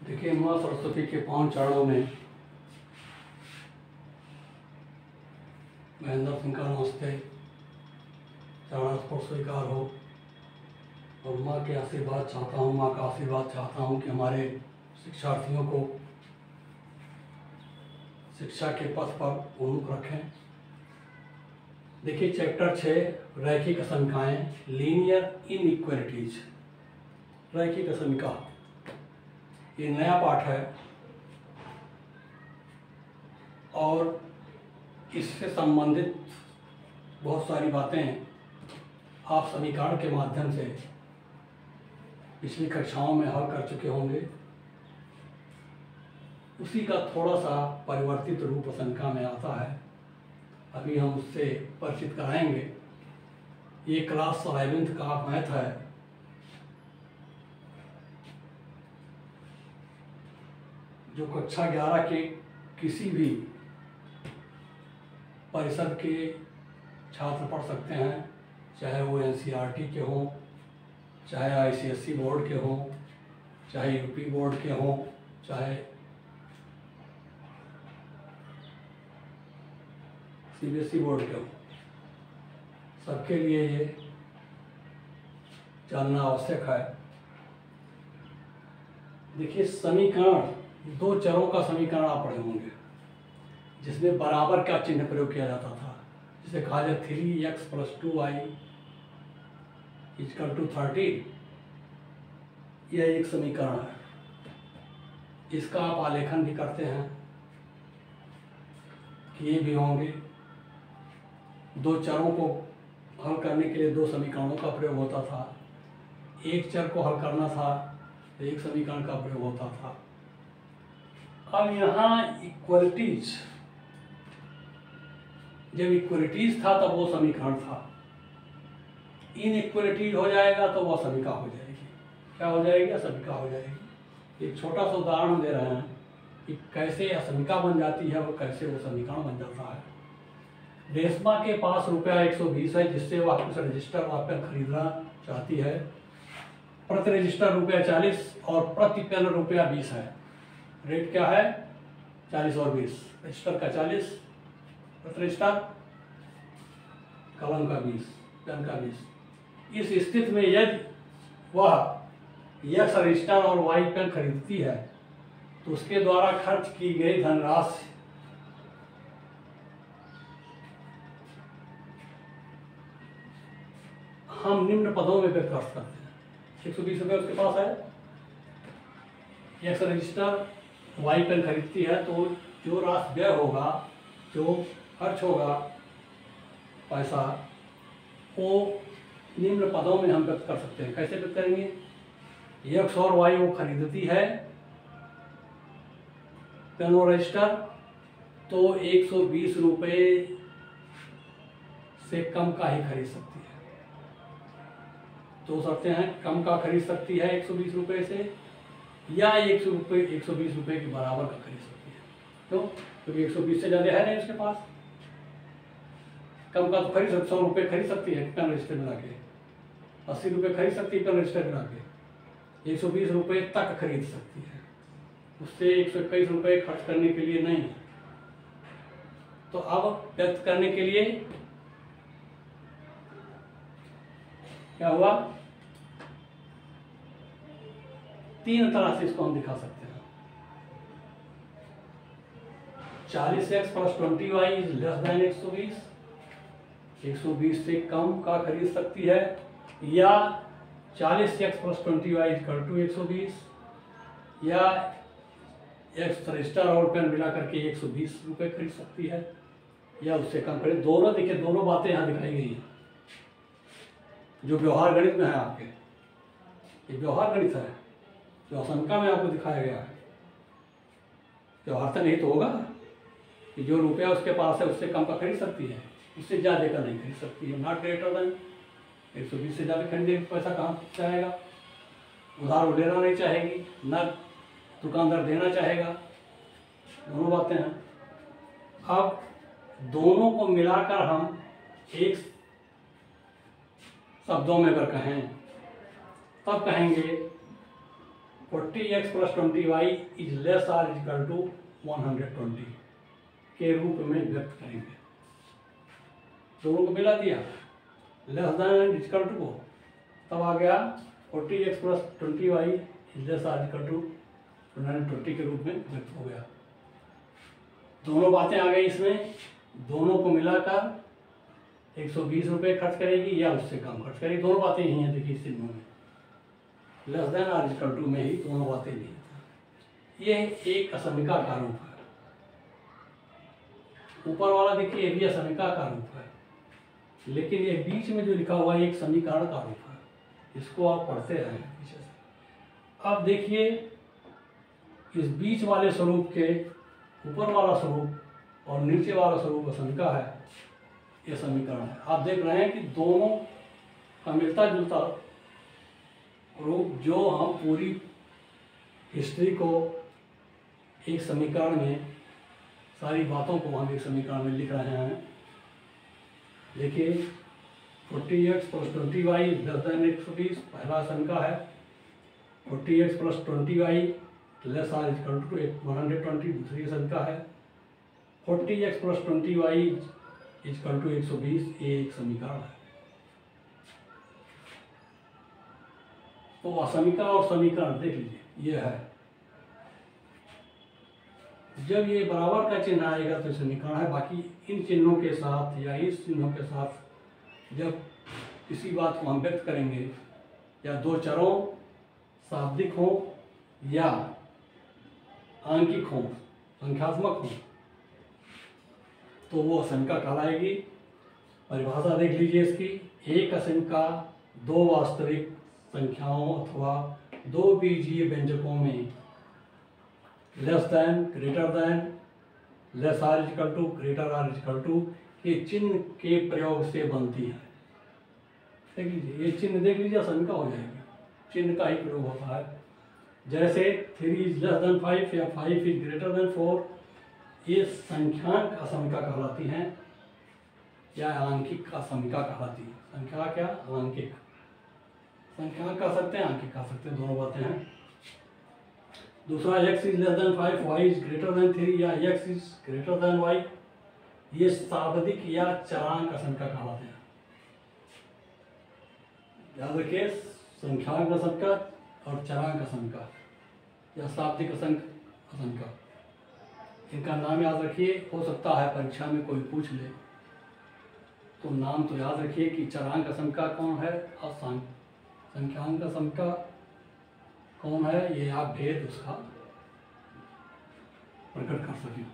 देखिए, माँ सरस्वती के पांव चरणों में महेंद्र सिंह का नमस्ते, चरणास्पर्श स्वीकार हो। और माँ के आशीर्वाद चाहता हूँ, माँ का आशीर्वाद चाहता हूँ कि हमारे शिक्षार्थियों को शिक्षा के पथ पर उन्मुख रखें। देखिए, चैप्टर 6 रैखिक असंख्याएँ, लीनियर इनइक्वालिटीज। रैखिक असंख्या ये नया पाठ है और इससे संबंधित बहुत सारी बातें आप समीकरण के माध्यम से पिछली कक्षाओं में हल कर चुके होंगे। उसी का थोड़ा सा परिवर्तित रूप संख्या में आता है, अभी हम उससे परिचित कराएंगे। ये क्लास 11th का मैथ है। जो कक्षा 11 के किसी भी परिषद के छात्र पढ़ सकते हैं, चाहे वो NCERT के हों, चाहे ICSE बोर्ड के हों, चाहे UP बोर्ड के हों, चाहे CBSE बोर्ड के हों, सबके लिए ये जानना आवश्यक है। देखिए, समीकरण, दो चरों का समीकरण आप पढ़े होंगे जिसमें बराबर का चिन्ह प्रयोग किया जाता था, जिसे कहा जाए 3x + 2y = 13। यह एक समीकरण है। इसका आप आलेखन भी करते हैं, किए भी होंगे। दो चरों को हल करने के लिए दो समीकरणों का प्रयोग होता था। एक चर को हल करना था तो एक समीकरण का प्रयोग होता था। अब यहाँ इक्वलिटीज, जब इक्वलिटीज था तब वो समीकरण था। इनइक्वलिटीज हो जाएगा तो वह समीका हो जाएगी। क्या हो जाएगी? असमीका हो जाएगी। एक छोटा सा उदाहरण दे रहे हैं कि कैसे असमीका बन जाती है और कैसे वो समीकरण बन जाता है। रेशमा के पास ₹120 है, जिससे वह कुछ रजिस्टर पेन खरीदना चाहती है। प्रति रजिस्टर ₹40 और प्रति पेन ₹20 है। रेट क्या है? 40 और 20। रजिस्टर का 40, प्रति रजिस्टर, कलम का 20, पेन का 20। इस स्थिति में यदि वह X रजिस्टर और Y पेन खरीदती है तो उसके द्वारा खर्च की गई धनराशि हम निम्न पदों में व्यक्त कर सकते हैं। 120 रुपये उसके पास है, X रजिस्टर, Y पेन खरीदती है, तो जो राशि व्यय होगा, जो खर्च होगा पैसा, वो निम्न पदों में हम व्यक्त कर सकते हैं। कैसे व्यक्त करेंगे? X और Y वो खरीदती है पेन और रजिस्टर, तो 120 रुपये से कम का ही खरीद सकती है। दो शर्तें हैं, कम का खरीद सकती है 120 रुपये से, या 120 रुपये के बराबर का खरीद सकती है। क्यों? क्योंकि 120 से ज़्यादा है नहीं उसके पास। कम का तो खरीद 100 रुपये खरीद सकती है पेन रजिस्टर मिला के, 80 रुपये खरीद सकती है पेन रजिस्टर मिला के, 120 रुपये तक खरीद सकती है। उससे 121 रुपये खर्च करने के लिए नहीं। तो अब व्यक्त करने के लिए क्या हुआ? तीन तरह से इसको हम दिखा सकते हैं। 40x + 20y > 120। 120 से कम का खरीद सकती है, या 40x + 20y = 120, या X रजिस्टर और पेन मिला करके 120 रुपये खरीद सकती है, या उससे कम खरीद। दोनों देखिए, दोनों बातें यहाँ दिखाई गई हैं जो व्यवहार गणित में है आपके। ये व्यवहार गणित है जो असंख्या में आपको दिखाया गया है। व्यवहार तो नहीं तो होगा कि जो रुपया उसके पास है उससे कम का खरीद सकती है, उससे ज़्यादा का नहीं खरीद सकती है। नॉट ग्रेटर देन 120 से ज़्यादा खरीदेगी, पैसा कहाँ चाहेगा? उधार वो लेना नहीं चाहेगी, न दुकानदार देना चाहेगा। दोनों बातें हैं। अब दोनों को मिलाकर हम एक शब्दों में अगर कहें तब कहेंगे 40x plus 20y is less or equal to 120 के रूप में व्यक्त करेंगे। दोनों को मिला दिया, लेस देन इक्वल टू को, तब आ गया 40x plus 20y is less or equal to 120 के रूप में व्यक्त हो गया। दोनों बातें आ गई इसमें, दोनों को मिलाकर 120 रुपये खर्च करेगी या उससे कम खर्च करेगी। दोनों बातें यही हैं, देखिए इस चिन्हों में less than or equal to में ही दोनों बातें नहीं। ये एक असमिका का रूप है। ऊपर वाला देखिए ये भी असमिका का रूप है, लेकिन ये बीच में जो लिखा हुआ है एक समीकरण का रूप है। इसको आप पढ़ते रहें पीछे से। अब देखिए इस बीच वाले स्वरूप के ऊपर वाला स्वरूप और नीचे वाला स्वरूप असमिका है, ये समीकरण है। आप देख रहे हैं कि दोनों का मिलता जुलता रूप, जो हम पूरी हिस्ट्री को एक समीकरण में, सारी बातों को हम एक समीकरण में लिख रहे हैं। देखिए 40x plus 20y less than 120 पहला समीका है, 40x plus 20y less or equal to 120 दूसरी समीका है, 40x plus 20y equal to 120 ये एक समीकरण है। तो असमिका और समीकरण देख लीजिए ये है। जब ये बराबर का चिन्ह आएगा तो समीकरण है। बाकी इन चिन्हों के साथ या इस चिन्हों के साथ जब किसी बात को हम व्यक्त करेंगे, या दो चरों शाब्दिक हो या आंकिक हो, संख्यात्मक हो, तो वो असमिका कहलाएगी। परिभाषा देख लीजिए इसकी, एक असमिका दो वास्तविक संख्याओं अथवा दो बीजीय व्यंजकों में less than, greater than, less or equal to, greater or equal to के चिन्ह के प्रयोग से बनती है। देख लीजिए ये चिन्ह देख लीजिए, असमिका हो जाएगी, चिन्ह का ही प्रयोग होता है। जैसे 3 इज लेस देन 5 या 5 इज ग्रेटर देन 4, ये संख्यांक असमिका कहलाती हैं या आंकिक असमिका कहलाती है। संख्या क्या, आंकिक, संख्यांक कह सकते हैं, आंकिक कह सकते हैं, दोनों बातें हैं। दूसरा x is less than 5, y is greater than 3 या x is greater than y, ये शाब्दिक या चरांक असमिका कहलाते हैं। याद रखिए, संख्यांक असमिका और चरांक असमिका या शाब्दिक असमिका, इनका नाम याद रखिए। हो सकता है परीक्षा में कोई पूछ ले, तो नाम तो याद रखिए कि चरांक असमिका कौन है और संख्यांक असमिका कौन है, ये आप भेद उसका प्रकट कर सकें।